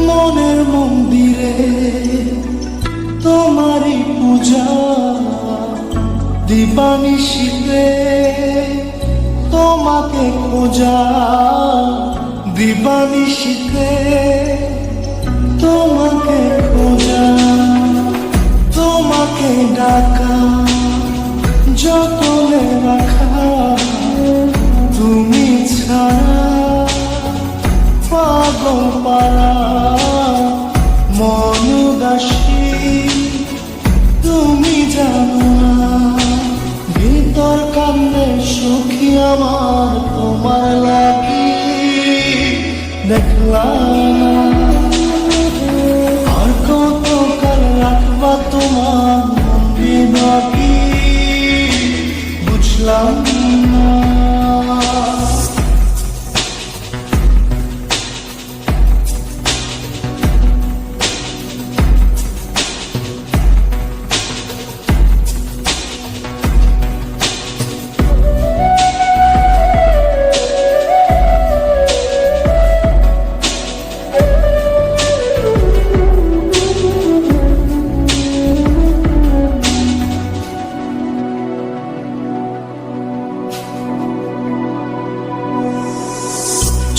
মনের মন্দিরে তোমারই পূজা, দিবানিশীতে তোমাকে খোঁজা, দিবানিশীতে তোমাকে খোঁজা, তোমাকে ডাকা, যতনে রাখা, তুমি ছাড়া পাগল পারা মন উদাসী, তুমি জানো না ভিতর কান্দে সুখী আমার তোমার লাগি, দেখলাম আর কত কাল রাখবা তোমার মনে বাকি, বুঝলাম না।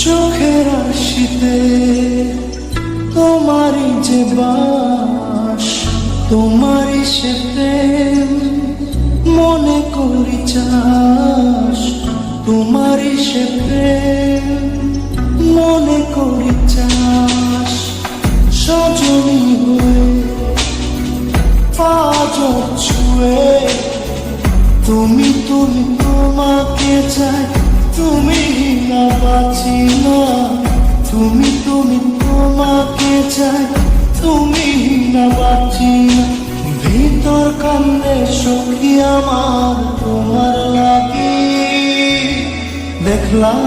চোখের আশিতে তোমারই যে বাস, তোমারই সে প্রেম মনে করি চাস, তোমারই সে প্রেম মনে করি চাস, সজনী হয়ে পাঁচ ছুঁয়ে তুমি তুমি তোমাকে চাই, তুমি না বাঁচি না, তুমি তুমি তোমাকে চাই, তুমি না বাঁচি না, ভিতর কান্দে সখী আমার তোমার লাগি, দেখলাম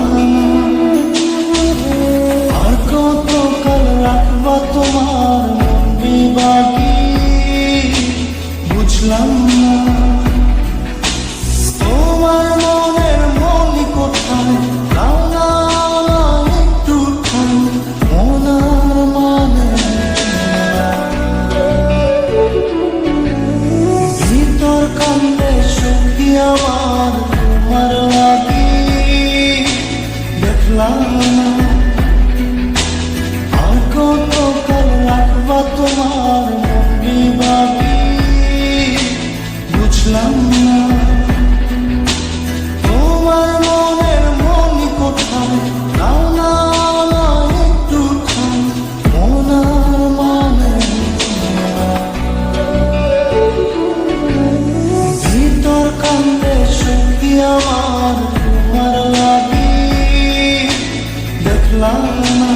আর কত কাল রাখবা তোমার মন বিবাগী, বুঝলাম না তোমার মনের মনি কোথায়, নাও না একটু ঠাই মনার মানে, ভিতর কান্দে সখী আমার তোমার লাগি, দেখলাম আর কত কাল রাখবা তোমার মন বিবাগী, বুঝলাম না তোমার মনের মনি কোথায়, নাও না একটু ঠাই মনার মানে, ভিতর কান্দে সখী আমার তোমার লাগি, দেখলাম না।